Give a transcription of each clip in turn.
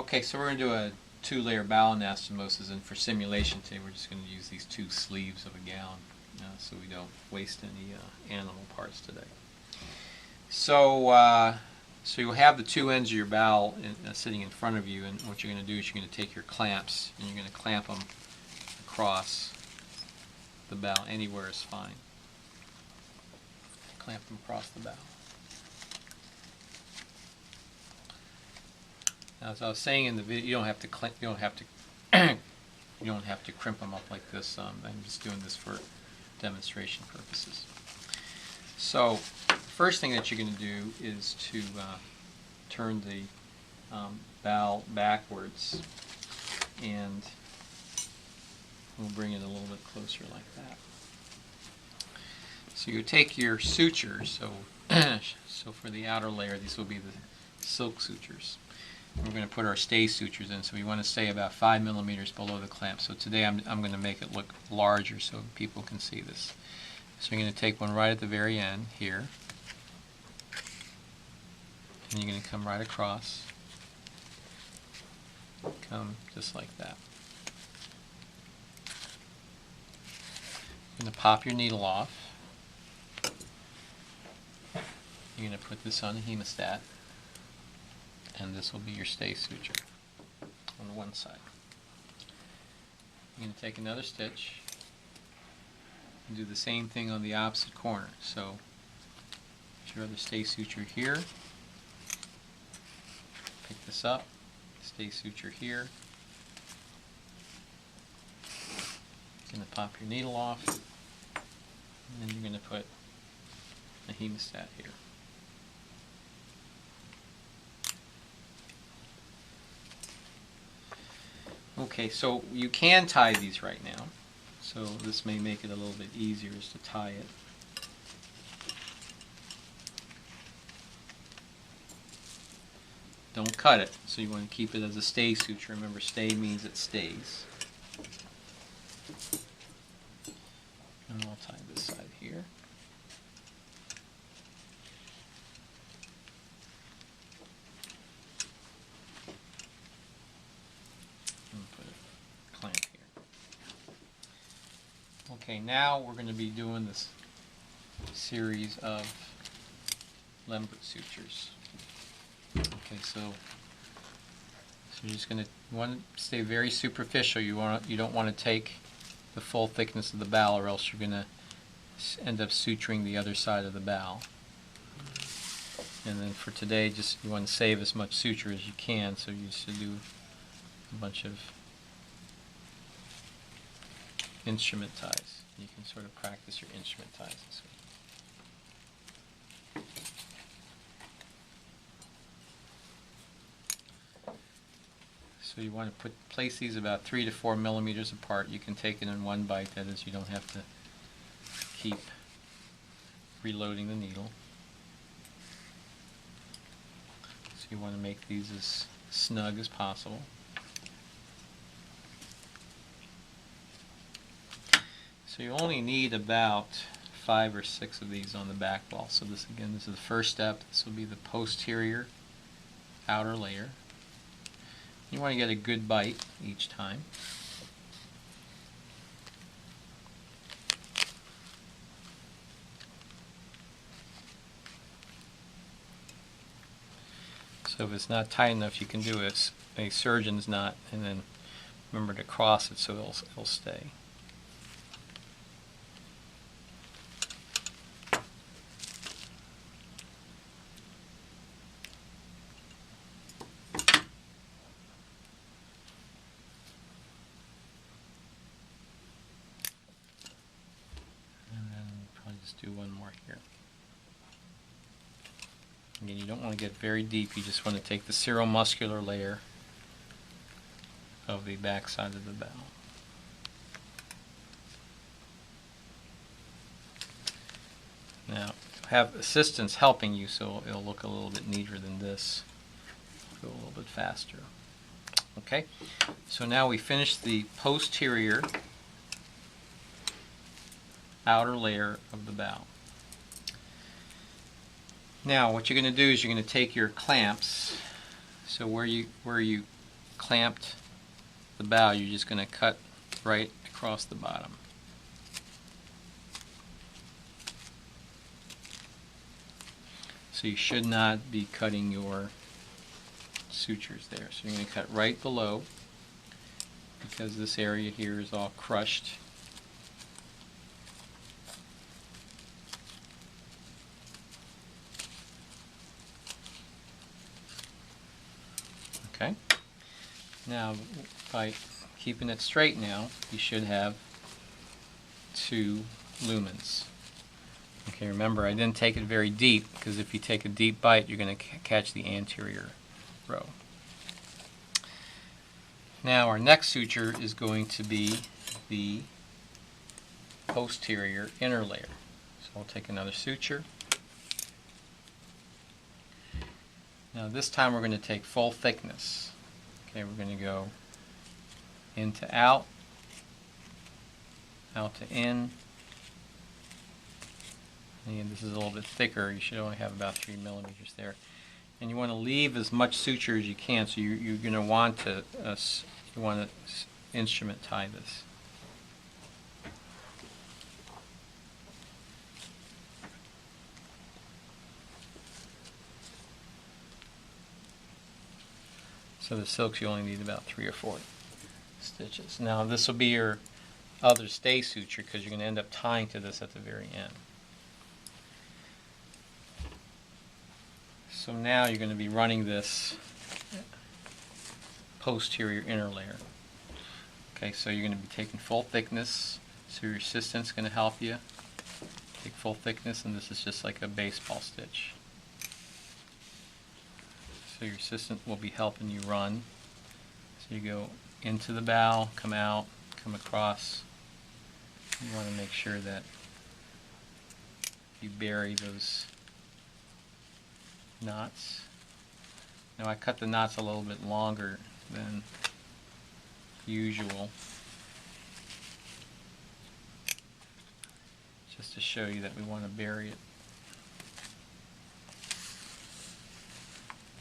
Okay, so we're going to do a 2-layer bowel anastomosis, and for simulation today we're just going to use these 2 sleeves of a gown so we don't waste any animal parts today. So you'll have the 2 ends of your bowel sitting in front of you, and what you're going to do is you're going to take your clamps and you're going to clamp them across the bowel. Anywhere is fine. Clamp them across the bowel. Now, as I was saying in the video, you don't have to you don't have to crimp them up like this. I'm just doing this for demonstration purposes. So, the first thing that you're going to do is to turn the bowel backwards, and we'll bring it a little bit closer like that. So you take your sutures. So for the outer layer, these will be the silk sutures. We're going to put our stay sutures in, so we want to stay about 5 millimeters below the clamp. So today I'm going to make it look larger so people can see this. So you're going to take one right at the very end here, and you're going to come right across, come just like that. You're going to pop your needle off. You're going to put this on a hemostat, and this will be your stay suture on the one side. You're going to take another stitch and do the same thing on the opposite corner. So put your other stay suture here, pick this up, stay suture here. You're going to pop your needle off, and then you're going to put a hemostat here. Okay, so you can tie these right now, so this may make it a little bit easier is to tie it. Don't cut it, so you want to keep it as a stay suture. Remember, stay means it stays. And I'll tie this side here. Okay, now we're going to be doing this series of Lembert sutures. Okay, so you're just going to want to stay very superficial. You don't want to take the full thickness of the bowel, or else you're going to end up suturing the other side of the bowel. And then for today, just you want to save as much suture as you can, so you should do a bunch of instrument ties. You can sort of practice your instrument ties this way. So you want to place these about 3 to 4 millimeters apart. You can take it in one bite, that is, you don't have to keep reloading the needle. So you want to make these as snug as possible. So you only need about 5 or 6 of these on the back wall. So this is the first step. This will be the posterior outer layer. You want to get a good bite each time. So if it's not tight enough, you can do a surgeon's knot, and then remember to cross it so it'll stay. Just do one more here. Again, you don't want to get very deep. You just want to take the seromuscular layer of the back side of the bowel. Now, have assistants helping you, so it'll look a little bit neater than this. Go a little bit faster. Okay, so now we finished the posterior outer layer of the bowel. Now what you're going to do is you're going to take your clamps, so where you clamped the bowel, you're just going to cut right across the bottom. So you should not be cutting your sutures there. So you're going to cut right below, because this area here is all crushed. Okay. Now, by keeping it straight now, you should have 2 lumens. Okay, remember I didn't take it very deep, because if you take a deep bite, you're going to catch the anterior row. Now our next suture is going to be the posterior inner layer. So I'll take another suture. Now this time we're going to take full thickness. Okay, we're going to go in to out, out to in. And this is a little bit thicker. You should only have about 3 millimeters there. And you want to leave as much suture as you can. So you're going to want to instrument tie this. So the silks, you only need about 3 or 4 stitches. Now this will be your other stay suture, because you're going to end up tying to this at the very end. So now you're going to be running this posterior inner layer. Okay, so you're going to be taking full thickness, so your assistant's going to help you. Take full thickness, and this is just like a baseball stitch. So your assistant will be helping you run. So you go into the bowel, come out, come across. You want to make sure that you bury those knots. Now I cut the knots a little bit longer than usual, just to show you that we want to bury it.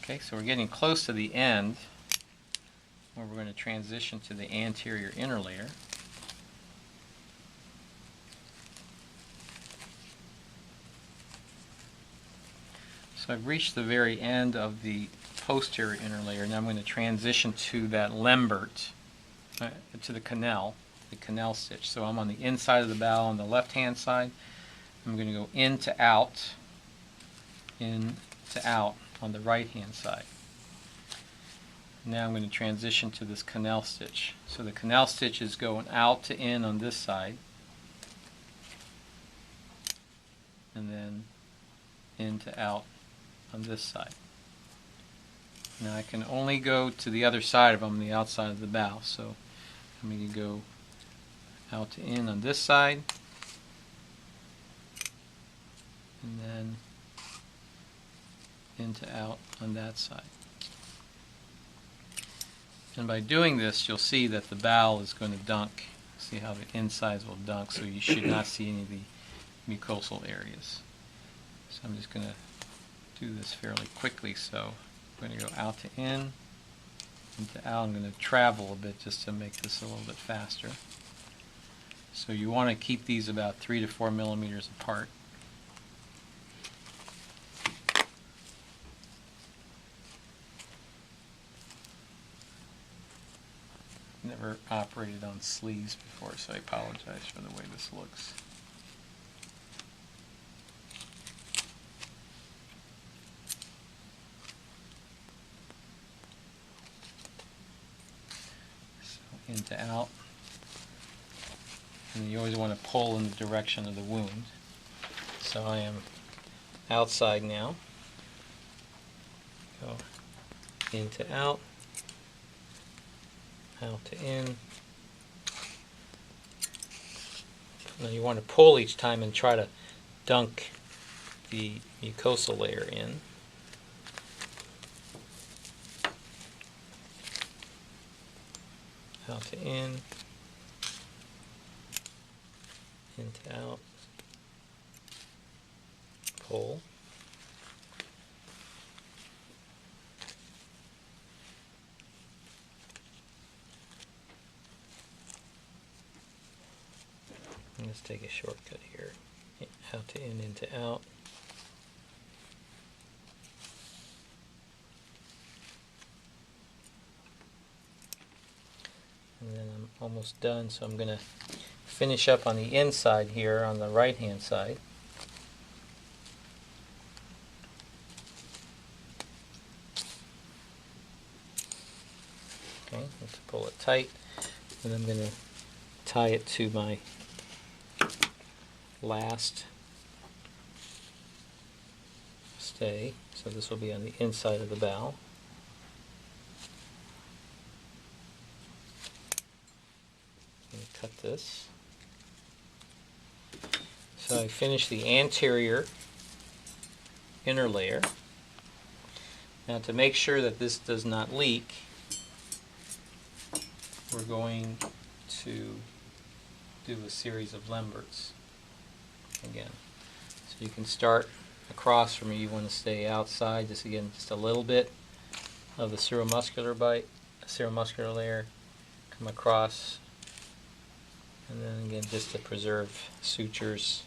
Okay, so we're getting close to the end, where we're going to transition to the anterior inner layer. So I've reached the very end of the posterior inner layer. Now I'm going to transition to that lambert, to the canal stitch. So I'm on the inside of the bowel on the left hand side. I'm going to go in to out on the right hand side. Now I'm going to transition to this canal stitch. So the canal stitch is going out to in on this side, and then in to out on this side. Now I can only go to the other side of them, the outside of the bowel. So I'm going to go out to in on this side, and then in to out on that side. And by doing this, you'll see that the bowel is going to dunk. See how the insides will dunk, so you should not see any of the mucosal areas. So I'm just going to do this fairly quickly. So I'm going to go out to in, into out. I'm going to travel a bit just to make this a little bit faster. So you want to keep these about 3 to 4 millimeters apart. Never operated on sleeves before, so I apologize for the way this looks. So into out. And you always want to pull in the direction of the wound. So I am outside now. Go into out. Out to in. Now you want to pull each time and try to dunk the mucosal layer in. Out to in. Into out. Pull. Let's take a shortcut here. Out to in, into out. And then I'm almost done, so I'm going to finish up on the inside here on the right hand side. Okay, let's pull it tight, and I'm going to tie it to my last stay. So this will be on the inside of the bowel. I'm going to cut this. So I finished the anterior inner layer. Now to make sure that this does not leak, we're going to do a series of lemberts again. So you can start across from you want to stay outside, just again, just a little bit of the seromuscular layer, come across, and then again, just to preserve sutures,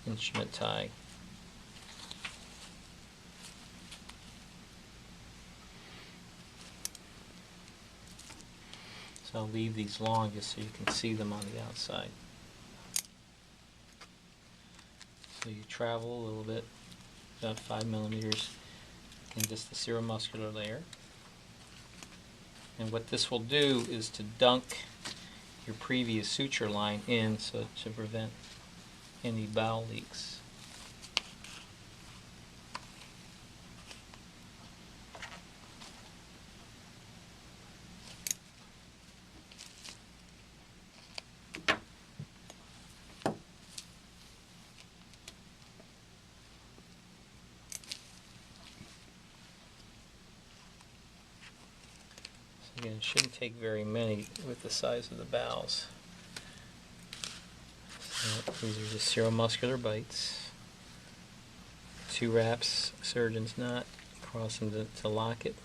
instrument tie. So I'll leave these long just so you can see them on the outside. So you travel a little bit, about 5 millimeters, in just the seromuscular layer. And what this will do is to dunk your previous suture line in so to prevent any bowel leaks. Again, it shouldn't take very many with the size of the bowels. So these are just seromuscular bites. 2 wraps, surgeon's knot, cross them to lock it.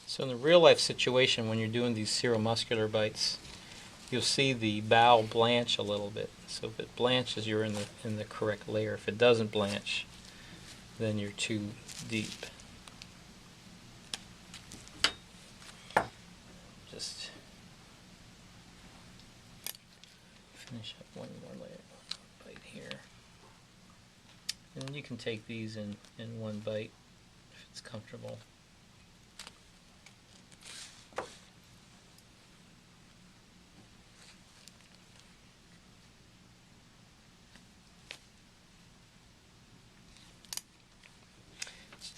So in the real life situation, when you're doing these seromuscular bites, you'll see the bowel blanch a little bit. So if it blanches, you're in the correct layer. If it doesn't blanch, then you're too deep. Just finish up one more layer, bite here. And you can take these in one bite if it's comfortable.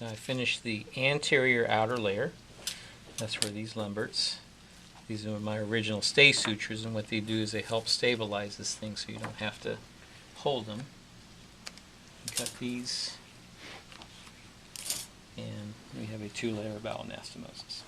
Now I finished the anterior outer layer. That's where these lemberts. These are my original stay sutures, and what they do is they help stabilize this thing so you don't have to hold them. Cut these, and we have a 2-layer bowel anastomosis.